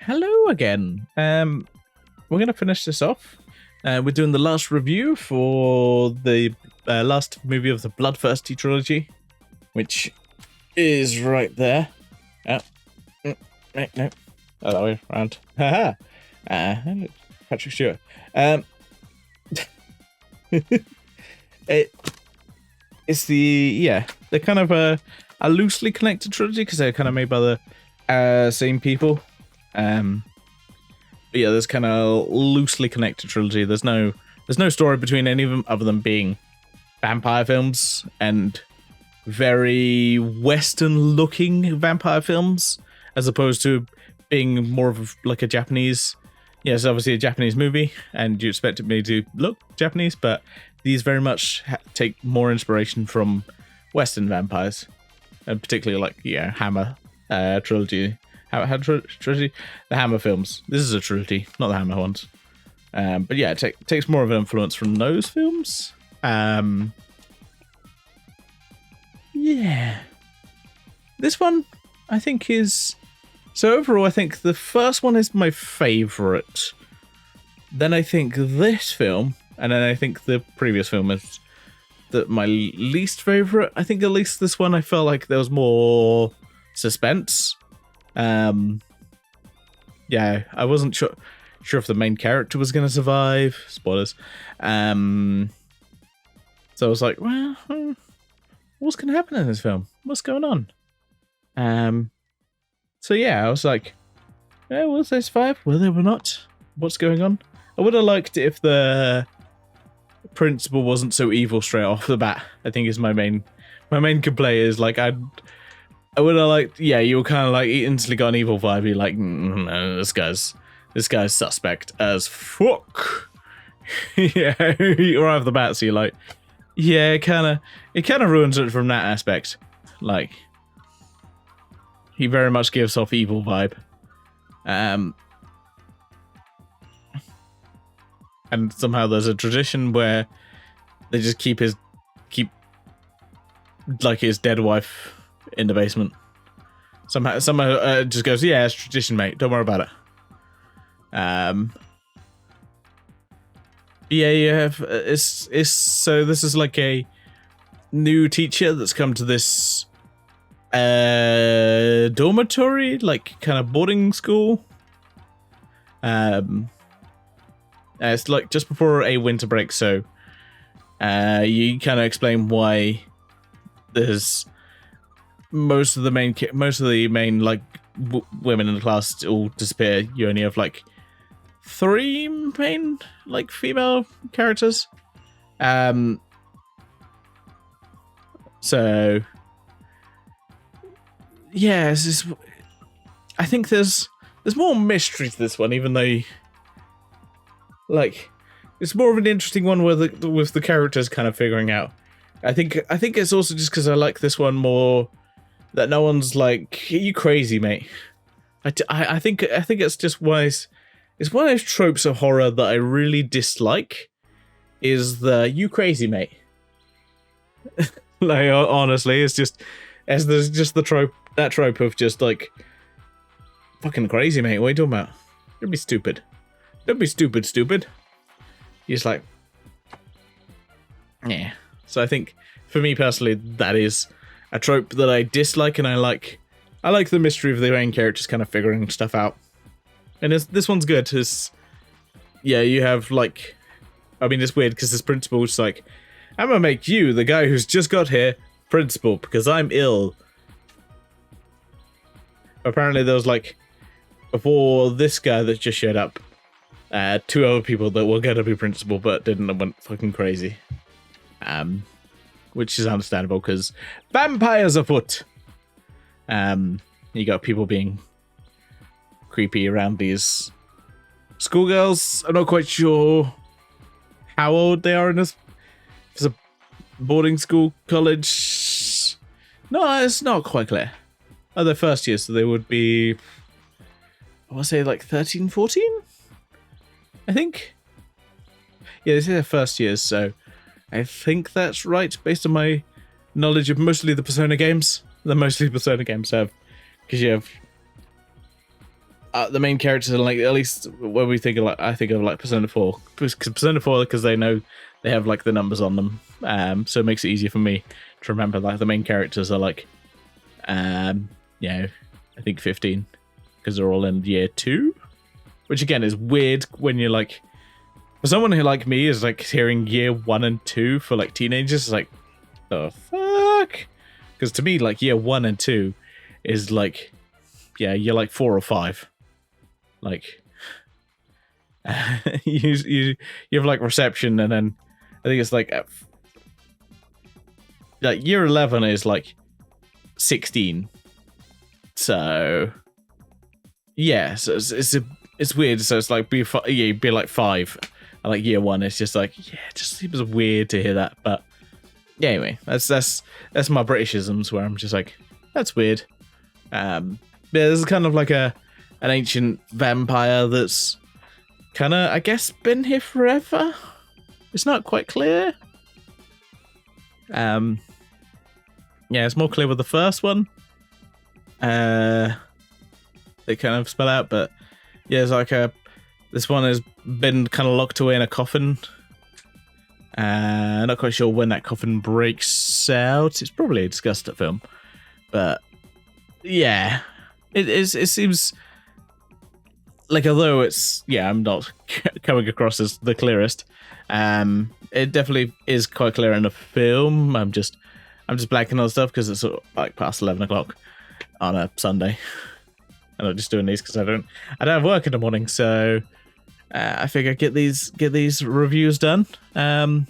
hello again. We're gonna finish this off. We're doing the last review for the last movie of the Bloodthirsty trilogy, which is right there. Oh, no, other way around. Haha. Patrick Stewart. It's they're kind of a loosely connected trilogy because they're kind of made by the same people. But yeah, there's kind of loosely connected trilogy. There's no story between any of them other than being vampire films and very Western-looking vampire films, as opposed to being more of like a Japanese. Yeah, it's obviously a Japanese movie, and you expect me to look Japanese, but these very much take more inspiration from Western vampires, and particularly like Hammer trilogy. Trilogy? The Hammer films. This is a trilogy, not the Hammer ones. But yeah, it takes more of an influence from those films. Yeah. This one, I think, is... So overall, I think the first one is my favourite. Then I think this film, and then I think the previous film is my least favourite. I think at least this one, I felt like there was more suspense. Yeah, I wasn't sure if the main character was going to survive. Spoilers. So I was like, well, what's going to happen in this film? What's going on? So yeah, I was like, will they survive? Will they or not? What's going on? I would have liked it if the principal wasn't so evil straight off the bat. I think is my main complaint is like I would have liked, you were kind of like instantly got an evil vibe. You're like, no, this guy's suspect as fuck. Yeah, right off the bat. So you're like, yeah, it kind of ruins it from that aspect. Like, he very much gives off evil vibe. And somehow there's a tradition where they just keep like his dead wife in the basement. Somehow just goes, yeah, it's tradition, mate. Don't worry about it. Yeah, you have it's so this is like a new teacher that's come to this dormitory, like kind of boarding school. It's like just before a winter break, so you kind of explain why there's most of the main like women in the class all disappear. You only have like 3 main like female characters. So yeah, I think there's more mystery to this one, even though like it's more of an interesting one with the characters kind of figuring out. I think it's also just because I like this one more. That no one's like, are you crazy, mate? I think it's just it's one of those tropes of horror that I really dislike. Is the you crazy, mate? Like honestly, there's just the trope of just like fucking crazy, mate. What are you talking about? Don't be stupid. Don't be stupid. You're just like, yeah. So I think for me personally, that is a trope that I dislike, and I like the mystery of the main characters kind of figuring stuff out. And this one's good. You have like, I mean, it's weird because this principal is like, I'm gonna make you, the guy who's just got here, principal because I'm ill. Apparently there was like, before this guy that just showed up, 2 other people that were gonna be principal but didn't and went fucking crazy. Which is understandable because vampires afoot. You got people being creepy around these schoolgirls. I'm not quite sure how old they are in this. If it's a boarding school, college. No, it's not quite clear. Oh, they're first years, so they would be, I want to say like 13, 14? I think. Yeah, this is their first years, so I think that's right, based on my knowledge of mostly the Persona games. The mostly Persona games have, because you have the main characters are like, at least when we think of like, I think of like Persona 4, because Persona 4, because they know they have like the numbers on them, so it makes it easier for me to remember. Like the main characters are like, you know, I think 15, because they're all in year 2, which again is weird when you're like, for someone who like me is like hearing year 1 and 2 for like teenagers, is like, the fuck? Because to me, like year 1 and 2 is like, yeah, you're like 4 or 5. Like, you have like reception, and then I think it's like year 11 is like 16. So yeah, so it's weird. So it's like be like 5. And like year 1, it's just like, yeah, it just seems weird to hear that. But yeah, anyway, that's my Britishisms where I'm just like, that's weird. Yeah, this is kind of like an ancient vampire that's kind of, I guess, been here forever. It's not quite clear. Yeah, it's more clear with the first one. They kind of spell out, but yeah, it's like this one has been kind of locked away in a coffin. Not quite sure when that coffin breaks out. It's probably a disgusting film, but yeah, it seems like, although it's, yeah, I'm not coming across as the clearest. It definitely is quite clear in the film. I'm just blanking on stuff because it's sort of like past 11 o'clock on a Sunday. And I'm just doing these because I don't have work in the morning, so I figure get these reviews done. But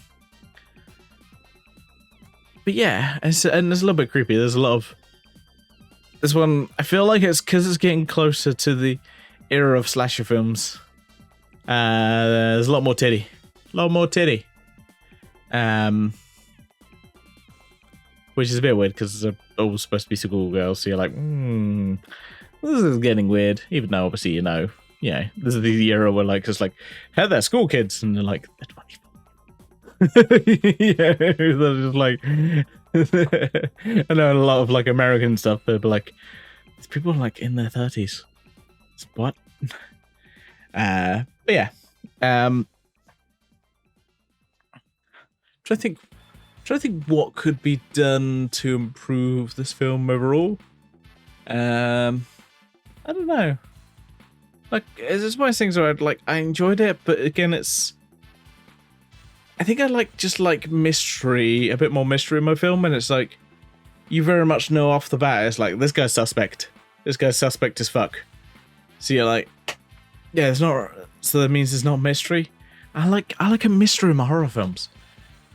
yeah, and it's a little bit creepy. There's a lot of this one. I feel like it's because it's getting closer to the era of slasher films. There's a lot more titty, which is a bit weird because they're all supposed to be schoolgirls. So you're like, this is getting weird. Even though obviously this is the era where like just like, hey, they're school kids, and they're like, they're 24. Yeah, they're just like, I know a lot of like American stuff, but like, these people are like in their 30s. What? But yeah, trying to think what could be done to improve this film overall. I don't know. Like, it's one of those things where I enjoyed it, but again, I think I like mystery, a bit more mystery in my film, and it's like, you very much know off the bat, it's like, this guy's suspect. This guy's suspect as fuck. So you're like, yeah, it's not, so that means it's not mystery. I like a mystery in my horror films.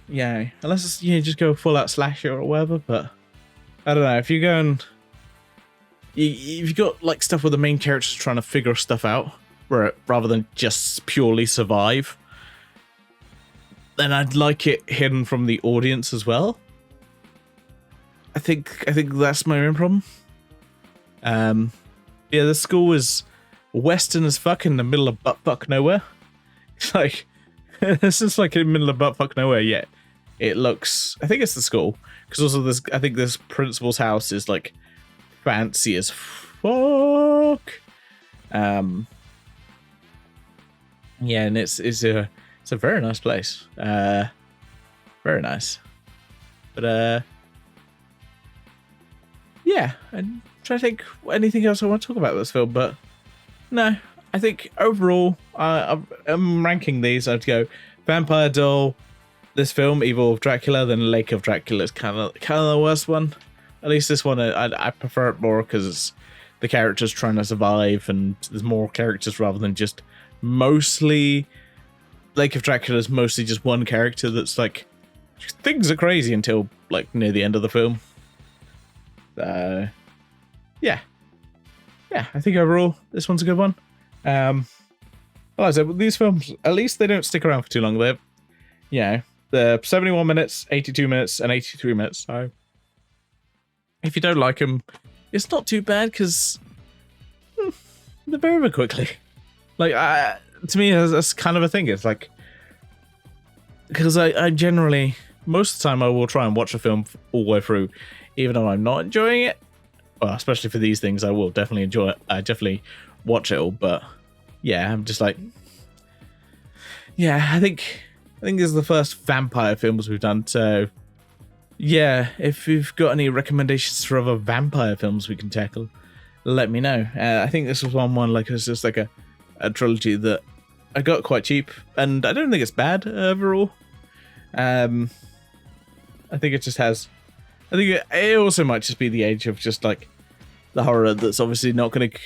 Yeah, unless it's, just go full out slasher or whatever, but I don't know, if you go and if you got like stuff where the main character's trying to figure stuff out, rather than just purely survive, then I'd like it hidden from the audience as well. I think that's my main problem. Yeah, the school is western as fuck in the middle of buttfuck nowhere. It's like, this is like in the middle of buttfuck nowhere, yet it looks, I think it's the school, because also I think this principal's house is like fancy as fuck. Yeah, and it's a very nice place. Very nice. But yeah, I'm trying to think anything else I want to talk about this film, but no, I think overall I'm ranking these. I'd go Vampire Doll, this film, Evil of Dracula, then Lake of Dracula is kind of the worst one. At least this one, I prefer it more because the characters trying to survive, and there's more characters rather than just mostly. Lake of Dracula is mostly just one character that's like, things are crazy until like near the end of the film. Yeah, I think overall this one's a good one. Like I said, with these films, at least they don't stick around for too long. They're 71 minutes, 82 minutes, and 83 minutes. So if you don't like them, it's not too bad because they're very, very quickly. Like, to me, that's kind of a thing. It's like, because I generally, most of the time, I will try and watch a film all the way through, even though I'm not enjoying it. Well, especially for these things, I will definitely enjoy it. I definitely watch it all, but yeah, I'm just like, yeah, I think this is the first vampire films we've done, so yeah, if you've got any recommendations for other vampire films we can tackle, let me know. I think this was one like it's just like a trilogy that I got quite cheap, and I don't think it's bad overall. I think it just has. I think it also might just be the age of just like the horror that's obviously not going to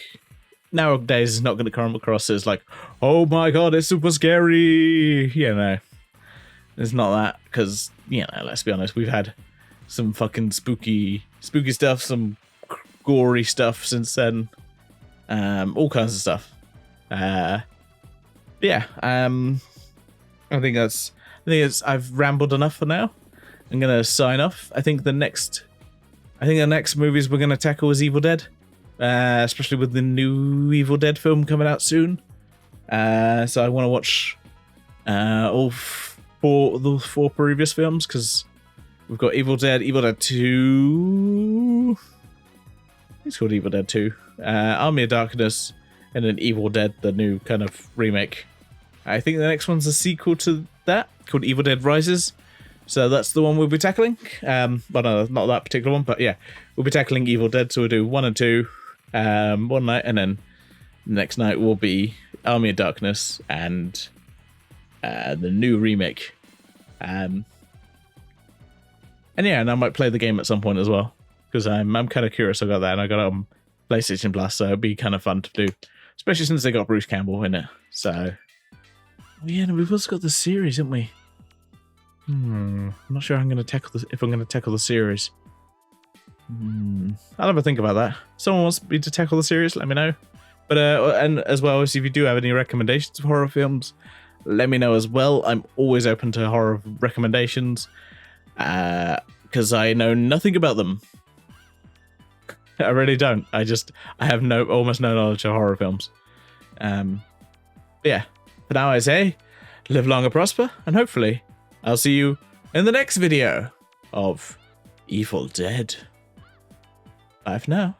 nowadays is not going to come across as like, oh my god, it's super scary. You know, it's not that, because you know, let's be honest, we've had some fucking spooky stuff, some gory stuff since then, all kinds of stuff. Yeah, I think I've rambled enough for now. I'm gonna sign off. I think the next movies we're gonna tackle is Evil Dead, especially with the new Evil Dead film coming out soon. So I want to watch all the four previous films, because we've got Evil Dead 2. It's called Evil Dead 2, Army of Darkness, and then Evil Dead, the new kind of remake. I think the next one's a sequel to that, called Evil Dead Rises. So that's the one we'll be tackling. But no, not that particular one, but yeah, we'll be tackling Evil Dead. So we'll do 1 and 2 one night, and then the next night will be Army of Darkness and the new remake. And yeah, and I might play the game at some point as well, because I'm kind of curious about that, and I got it on PlayStation Plus, so it'd be kind of fun to do, especially since they got Bruce Campbell in it. So yeah, and we've also got the series, haven't we? I'm not sure I'm going to tackle if I'm going to tackle the series. I'll have a think about that. Someone wants me to tackle the series, let me know. But and as well as if you do have any recommendations of horror films, let me know as well. I'm always open to horror recommendations, because I know nothing about them. I really don't. I have almost no knowledge of horror films. Yeah. For now, I say, live long and prosper, and hopefully I'll see you in the next video of Evil Dead. Bye for now.